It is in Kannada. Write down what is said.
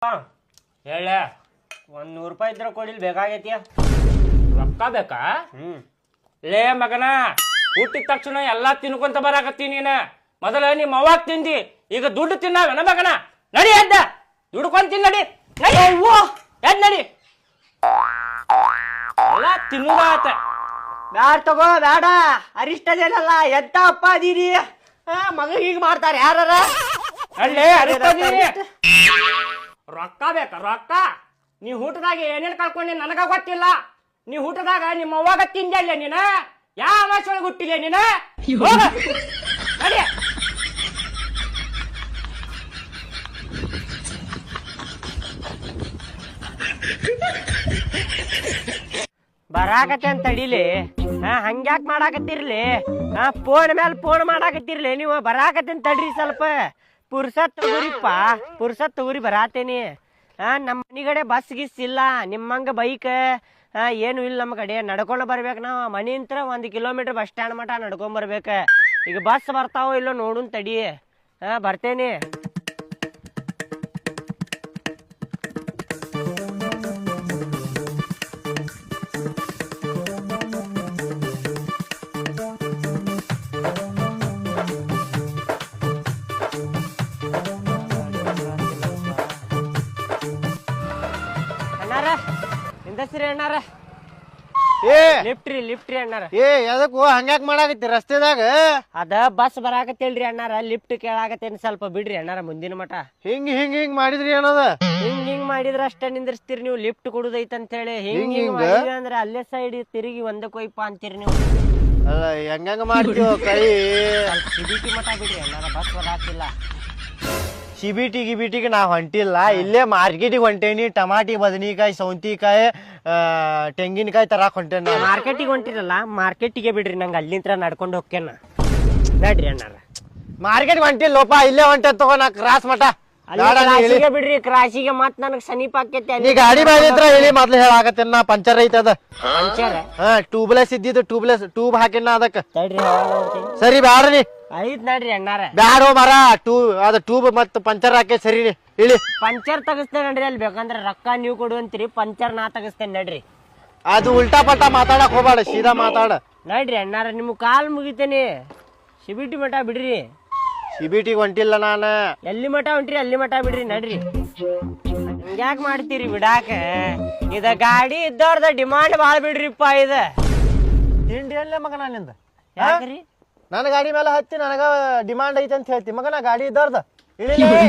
ಹೇಳ 100 ರೂಪಾಯಿ ಇದ್ರೆ ಕೊಡಿಲ್ ಬೇಕಾಗೈತಿ ರೊಕ್ಕ ಬೇಕಾ? ಲೇ ಮಗನ, ಹುಟ್ಟಿದ ತಕ್ಷಣ ಎಲ್ಲಾ ತಿನ್ಕೊಂತ ಬರಾಕತ್ತಿ ನೀನ. ಮೊದಲ ನಿಮ್ಮ ಅವ್ವಾಗ ತಿಂದಿ, ಈಗ ದುಡ್ಡು ತಿನ್ನಾವೇನ ಮಗನ? ನಡಿ ಎದ್ದ, ದುಡ್ಕೊಂತೀನಿ ನಡಿ. ಎದ್ ನಡಿ. ಎಲ್ಲ ತಿನ್ನುದಾತ. ಬ್ಯಾಡ ತಗೋ ಬ್ಯಾಡ, ಅರಿಷ್ಟದೇನಲ್ಲ ಎಂತ ಅಪ್ಪ ಅದೀರಿ. ಮಗ ಈಗ ಮಾಡ್ತಾರ ಯಾರ ಅಲ್ಲೇ ಅರಿಸ್ತದೀನಿ. ರೊಕ್ಕ ಬೇಕಾ? ರೊಕ್ಕ ನೀ ಊಟದಾಗ ಏನೇನ್ ಕಳ್ಕೊಂಡಿ ನನಗ ಗೊತ್ತಿಲ್ಲ. ನೀ ಊಟದಾಗ ನಿಮ್ಮ ಅವ್ವಾಗ ತಿಂದಲ್ಲ ನೀನ? ಯಾವ ಅಮಾಸೆ ಒಳಗೆ ಹುಟ್ಟಿಲ್ಲ ನೀನ? ನಡಿ. ಬರಾಕತ್ತೆ ಅಂತ ತಡಿಲಿ. ಹಂಗ್ಯಾಕ್ ಮಾಡಾಕತ್ತಿರ್ಲಿ? ಫೋನ್ ಮೇಲೆ ಫೋನ್ ಮಾಡಾಕತ್ತಿರ್ಲಿ ನೀವು. ಬರಾಕತ್ತೆ ಅಂತ ತಡ್ರಿ ಸ್ವಲ್ಪ. ಪುರ್ಸತ್ ತಗೋರಿಪ್ಪ, ಪುರ್ಸತ್ ತಗೋರಿ, ಬರಾತೇನಿ. ನಮ್ಮ ಮನಿಗಡೆ ಬಸ್ ಗಿಸ್ ಇಲ್ಲ, ನಿಮ್ಮಂಗ ಬೈಕ್ ಏನು ಇಲ್ಲ ನಮ್ಮ ಕಡೆ. ನಡ್ಕೊಂಡು ಬರ್ಬೇಕು ನಾವು. ಮನಿಂತ್ರ 1 ಕಿಲೋಮೀಟರ್ ಬಸ್ ಸ್ಟ್ಯಾಂಡ್ ಮಟ ನಡ್ಕೊಂಡ್ ಬರ್ಬೇಕು. ಈಗ ಬಸ್ ಬರ್ತಾವೋ ಇಲ್ಲೋ ನೋಡುನ್ ತಡಿ. ಬರ್ತೇನಿ. ಅಣ್ಣಾರ ನಿಂದಸ್ರಿ ಅಣ್ಣಾರ. ಲಿಫ್ಟ್ ರೀ ಅಣ್ಣಾರ. ಎದಕ್ಕೂ ಹಂಗ್ಯಾಕ್ ಮಾಡಾಕತ್ತಿ ರಸ್ತೆದಾಗ? ಅದ ಬಸ್ ಬರಾಕತ್ತಿಲ್ರಿ ಅಣ್ಣಾರ, ಲಿಫ್ಟ್ ಕೇಳಾಕತ್ತೇನ್. ಸ್ವಲ್ಪ ಬಿಡ್ರಿ ಅಣ್ಣಾರ ಮುಂದಿನ ಮಠ. ಹಿಂಗ್ ಮಾಡಿದ್ರಿ ಏನದ? ಹಿಂಗ್ ಮಾಡಿದ್ರ ಅಷ್ಟ ನಿಂದಿರ್ಸ್ತೀರಿ ನೀವು. ಲಿಫ್ಟ್ ಕೊಡುದೈತ್ ಅಂತ ಹೇಳಿ ಹಿಂಗ್ ಮಾಡಿದ್ರಿ ಅಂದ್ರೆ ಅಲ್ಲೇ ಸೈಡ್ ತಿರುಗಿ ಒಂದಕ್ಕೆ ಹೋಯ್ಪ ಅಂತೀರಿ ನೀವು. ಅಲ್ಲ ಹೆಂಗ ಮಾಡ್ತೀವ ಕೈ? ಸಿಬಿಟಿ ಮಠ ಬಿಡ್ರಿ ಅಣ್ಣಾರ, ಬಸ್ ಬರಾತಿಲ್ಲ. ಗಿಬಿಟಿಗೆ ನಾ ಹೊಂಟಿಲ್ಲ, ಇಲ್ಲೇ ಮಾರ್ಕೆಟಿಗೆ ಹೊಂಟೇನಿ. ಟಮಾಟಿ, ಬದನಿಕಾಯಿ, ಸೌಂತಿಕಾಯಿ, ತೆಂಗಿನಕಾಯಿ ತರಾಕ್ ಹೊಂಟೇನಿ. ಮಾರ್ಕೆಟಿಗೆ ಹೊಂಟಿರಲ್ಲ, ಮಾರ್ಕೆಟಿಗೆ ಬಿಡ್ರಿ, ನಂಗೆ ಅಲ್ಲಿಂತ್ರ ನಡ್ಕೊಂಡು ಹೋಗ್ತೇನ. ನಡ್ರಿ ಅಣ್ಣಾರ. ಮಾರ್ಕೆಟ್ ಹೊಂಟಿಲ್ಲ ಲೋಪ, ಇಲ್ಲೇ ಹೊಂಟೆ ತಗೋ. ನಾ ಕ್ರಾಸ್ ಮಠ ಬಿಡ್ರಿ. ಕ್ರಾಸಿಗೆ ಮತ್ ನನಗ್ ಸಮೀಪ ಆಕೈತಿ. ನೀ ಗಾಡಿ ಬಾಯಿತ್ರ ಹೇಳಿ ಮೊದ್ಲು ಹೇಳಾಕತ್ತೇನ. ನಾ ಪಂಚರ್ ಐತದ. ಟ್ಯೂಬ್ಲೆಸ್ ಇದ್ದಿದ್ದು ಟ್ಯೂಬ್ ಹಾಕಿನ ಅದಕ್ಕ. ಸರಿ ಬ್ಯಾಡ್ರಿ. ಐತ್ ನಡ್ರಿ ಅಣ್ಣಾರ. ಬ್ಯಾಡೋ ಮರ, ಟ್ಯೂಬ್ ಮತ್ ಪಂಚರ್ ಹಾಕಿ ಸರಿ ಹೇಳಿ. ಪಂಚರ್ ತಗಸ್ತೇನೆ ನಡ್ರಿ. ಅಲ್ಲಿ ಬೇಕಂದ್ರೆ ರೊಕ್ಕ ನೀವು ಕೊಡುವಂತೀರಿ, ಪಂಚರ್ ನಾ ತಗಸ್ತೇನೆ ನಡ್ರಿ. ಅದು ಉಲ್ಟಾ ಪಲ್ಟಾ ಮಾತಾಡಕ್ ಹೋಗ್ಬೇಡ, ಸೀದಾ ಮಾತಾಡ. ನಡ್ರಿ ಅಣ್ಣಾರ, ನಿಮ್ ಕಾಲ್ ಮುಗಿತೇನಿ. ಸಿಬಿಟಿ ಮಠ ಬಿಡ್ರಿ. ಸಿಬಿಟಿಗೆ ಹೊಂಟಿಲ್ಲ ನಾನ. ಎಲ್ಲಿ ಮಠ ಹೊಂಟ್ರಿ ಅಲ್ಲಿ ಮಠ ಬಿಡ್ರಿ. ನಡ್ರಿ. ಹಂಗ್ಯಾಕ್ ಮಾಡ್ತೀರಿ ಬಿಡಾಕ? ಇದ ಗಾಡಿ ಇದ್ದವ್ರದ ಡಿಮಾಂಡ್ ಬಾಳ ಬಿಡ್ರಿಪ್ಪ. ಇದ ತಿಂಡಿ ಅಲ್ಲೇ ಮಗನ ನಿಂದ. ಯಾಕ್ರಿ? ನನ್ನ ಗಾಡಿ ಮೇಲೆ ಹತ್ತಿ ನನಗ ಡಿಮಾಂಡ್ ಐತೆ ಅಂತ ಹೇಳ್ತಿ ಮಗನ. ಗಾಡಿ ಇದ್ದವ್ರದ ಇಳಿಲೇ.